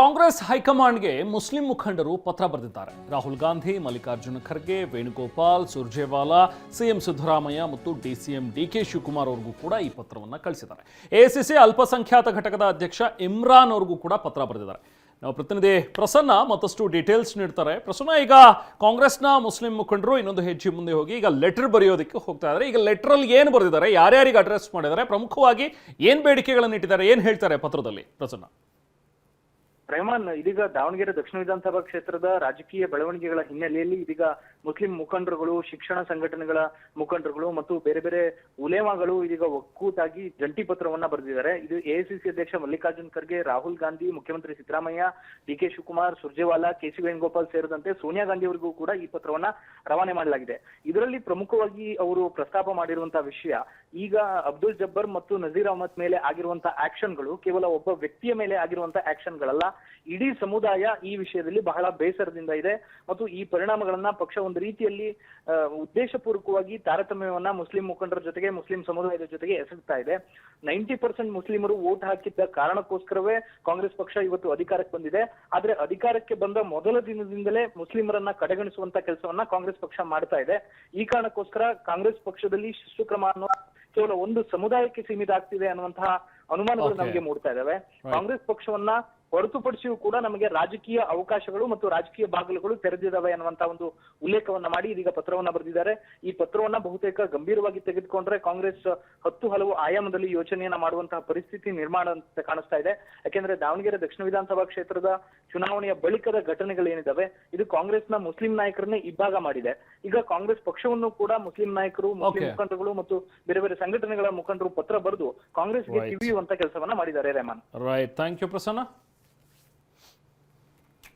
ಕಾಂಗ್ರೆಸ್ ಹೈಕಮಾಂಡ್ಗೆ ಮುಸ್ಲಿಂ ಮುಖಂಡರು ಪತ್ರ ಬರೆದಿದ್ದಾರೆ. ರಾಹುಲ್ ಗಾಂಧಿ, ಮಲ್ಲಿಕಾರ್ಜುನ ಖರ್ಗೆ, ವೇಣುಗೋಪಾಲ್, ಸುರ್ಜೇವಾಲಾ, ಸಿಎಂ ಸಿದ್ದರಾಮಯ್ಯ ಮತ್ತು ಡಿಸಿಎಂ ಡಿಕೆ ಶಿವಕುಮಾರ್ ಅವರಿಗೂ ಕೂಡ ಈ ಪತ್ರವನ್ನು ಕಳಿಸಿದ್ದಾರೆ. ಎಐಸಿಸಿ ಅಲ್ಪಸಂಖ್ಯಾತ ಘಟಕದ ಅಧ್ಯಕ್ಷ ಇಮ್ರಾನ್ ಅವರಿಗೂ ಕೂಡ ಪತ್ರ ಬರೆದಿದ್ದಾರೆ. ನಾವು ಪ್ರತಿನಿಧಿ ಪ್ರಸನ್ನ ಮತ್ತಷ್ಟು ಡೀಟೇಲ್ಸ್ ನೀಡ್ತಾರೆ. ಪ್ರಸನ್ನ, ಈಗ ಕಾಂಗ್ರೆಸ್ನ ಮುಸ್ಲಿಂ ಮುಖಂಡರು ಇನ್ನೊಂದು ಹೆಜ್ಜೆ ಮುಂದೆ ಹೋಗಿ ಈಗ ಲೆಟರ್ ಬರೆಯೋದಕ್ಕೆ ಹೋಗ್ತಾ ಇದ್ದಾರೆ. ಈಗ ಲೆಟರಲ್ಲಿ ಏನು ಬರೆದಿದ್ದಾರೆ, ಯಾರ್ಯಾರಿಗೆ ಅಡ್ರೆಸ್ ಮಾಡಿದ್ದಾರೆ, ಪ್ರಮುಖವಾಗಿ ಏನು ಬೇಡಿಕೆಗಳನ್ನು ಇಟ್ಟಿದ್ದಾರೆ, ಏನು ಹೇಳ್ತಾರೆ ಪತ್ರದಲ್ಲಿ? ಪ್ರಸನ್ನ. ರೆಹಮಾನ್, ಇದೀಗ ದಾವಣಗೆರೆ ದಕ್ಷಿಣ ವಿಧಾನಸಭಾ ಕ್ಷೇತ್ರದ ರಾಜಕೀಯ ಬೆಳವಣಿಗೆಗಳ ಹಿನ್ನೆಲೆಯಲ್ಲಿ ಇದೀಗ ಮುಸ್ಲಿಂ ಮುಖಂಡರುಗಳು, ಶಿಕ್ಷಣ ಸಂಘಟನೆಗಳ ಮುಖಂಡರುಗಳು ಮತ್ತು ಬೇರೆ ಬೇರೆ ಉಲೇಮಾಗಳು ಇದೀಗ ಒಕ್ಕೂಟಾಗಿ ಜಂಟಿ ಪತ್ರವನ್ನ ಬರೆದಿದ್ದಾರೆ. ಇದು ಎಐಸಿಸಿ ಅಧ್ಯಕ್ಷ ಮಲ್ಲಿಕಾರ್ಜುನ್ ಖರ್ಗೆ, ರಾಹುಲ್ ಗಾಂಧಿ, ಮುಖ್ಯಮಂತ್ರಿ ಸಿದ್ದರಾಮಯ್ಯ, ಡಿಕೆ ಶಿವಕುಮಾರ್, ಸುರ್ಜೇವಾಲಾ, ಕೆಸಿ ವೇಣುಗೋಪಾಲ್ ಸೇರಿದಂತೆ ಸೋನಿಯಾ ಗಾಂಧಿ ಅವರಿಗೂ ಕೂಡ ಈ ಪತ್ರವನ್ನ ರವಾನೆ ಮಾಡಲಾಗಿದೆ. ಇದರಲ್ಲಿ ಪ್ರಮುಖವಾಗಿ ಅವರು ಪ್ರಸ್ತಾಪ ಮಾಡಿರುವಂತಹ ವಿಷಯ, ಈಗ ಅಬ್ದುಲ್ ಜಬ್ಬರ್ ಮತ್ತು ನಜೀರ್ ಅಹಮದ್ ಮೇಲೆ ಆಗಿರುವಂತಹ ಆಕ್ಷನ್ಗಳು ಕೇವಲ ಒಬ್ಬ ವ್ಯಕ್ತಿಯ ಮೇಲೆ ಆಗಿರುವಂತಹ ಆಕ್ಷನ್ಗಳಲ್ಲ, ಇಡೀ ಸಮುದಾಯ ಈ ವಿಷಯದಲ್ಲಿ ಬಹಳ ಬೇಸರದಿಂದ ಇದೆ ಮತ್ತು ಈ ಪರಿಣಾಮಗಳನ್ನ ಪಕ್ಷ ಒಂದು ರೀತಿಯಲ್ಲಿ ಉದ್ದೇಶಪೂರ್ವಕವಾಗಿ ತಾರತಮ್ಯವನ್ನ ಮುಸ್ಲಿಂ ಮುಖಂಡರ ಜೊತೆಗೆ, ಮುಸ್ಲಿಂ ಸಮುದಾಯದ ಜೊತೆಗೆ ಎಸಗ್ತಾ ಇದೆ. 90% ಮುಸ್ಲಿಮರು ವೋಟ್ ಹಾಕಿದ್ದ ಕಾರಣಕ್ಕೋಸ್ಕರವೇ ಕಾಂಗ್ರೆಸ್ ಪಕ್ಷ ಇವತ್ತು ಅಧಿಕಾರಕ್ಕೆ ಬಂದಿದೆ. ಆದ್ರೆ ಅಧಿಕಾರಕ್ಕೆ ಬಂದ ಮೊದಲ ದಿನದಿಂದಲೇ ಮುಸ್ಲಿಮರನ್ನ ಕಡೆಗಣಿಸುವಂತ ಕೆಲಸವನ್ನ ಕಾಂಗ್ರೆಸ್ ಪಕ್ಷ ಮಾಡ್ತಾ ಇದೆ. ಈ ಕಾರಣಕ್ಕೋಸ್ಕರ ಕಾಂಗ್ರೆಸ್ ಪಕ್ಷದಲ್ಲಿ ಶಿಸ್ತು ಕ್ರಮ ಅನ್ನೋ ಕೇವಲ ಒಂದು ಸಮುದಾಯಕ್ಕೆ ಸೀಮಿತ ಆಗ್ತಿದೆ ಅನ್ನುವಂತಹ ಅನುಮಾನಗಳು ನಮಗೆ ಮೂಡ್ತಾ ಇದಾವೆ. ಕಾಂಗ್ರೆಸ್ ಪಕ್ಷವನ್ನ ಹೊರತುಪಡಿಸಿಯೂ ಕೂಡ ನಮಗೆ ರಾಜಕೀಯ ಅವಕಾಶಗಳು ಮತ್ತು ರಾಜಕೀಯ ಬಾಗಿಲುಗಳು ತೆರೆದಿದ್ದಾವೆ ಅನ್ನುವಂತ ಒಂದು ಉಲ್ಲೇಖವನ್ನ ಮಾಡಿ ಇದೀಗ ಪತ್ರವನ್ನ ಬರೆದಿದ್ದಾರೆ. ಈ ಪತ್ರವನ್ನ ಬಹುತೇಕ ಗಂಭೀರವಾಗಿ ತೆಗೆದುಕೊಂಡ್ರೆ ಕಾಂಗ್ರೆಸ್ 10 ಹಲವು ಆಯಾಮದಲ್ಲಿ ಯೋಚನೆಯನ್ನ ಮಾಡುವಂತಹ ಪರಿಸ್ಥಿತಿ ನಿರ್ಮಾಣ ಅಂತ ಕಾಣಿಸ್ತಾ ಇದೆ. ಯಾಕೆಂದ್ರೆ ದಾವಣಗೆರೆ ದಕ್ಷಿಣ ವಿಧಾನಸಭಾ ಕ್ಷೇತ್ರದ ಚುನಾವಣೆಯ ಬಳಿಕದ ಘಟನೆಗಳೇನಿದಾವೆ ಇದು ಕಾಂಗ್ರೆಸ್ನ ಮುಸ್ಲಿಂ ನಾಯಕರನ್ನೇ ಇಬ್ಬಾಗ ಮಾಡಿದೆ. ಈಗ ಕಾಂಗ್ರೆಸ್ ಪಕ್ಷವನ್ನು ಕೂಡ ಮುಸ್ಲಿಂ ನಾಯಕರು, ಮುಸ್ಲಿಂ ಮುಖಂಡರುಗಳು ಮತ್ತು ಬೇರೆ ಬೇರೆ ಸಂಘಟನೆಗಳ ಮುಖಂಡರು ಪತ್ರ ಬರೆದು ಕಾಂಗ್ರೆಸ್ಗೆ ಕಿವಿಯುವಂತ ಕೆಲಸವನ್ನ ಮಾಡಿದ್ದಾರೆ. Rehman. Right, thank you Prasanna.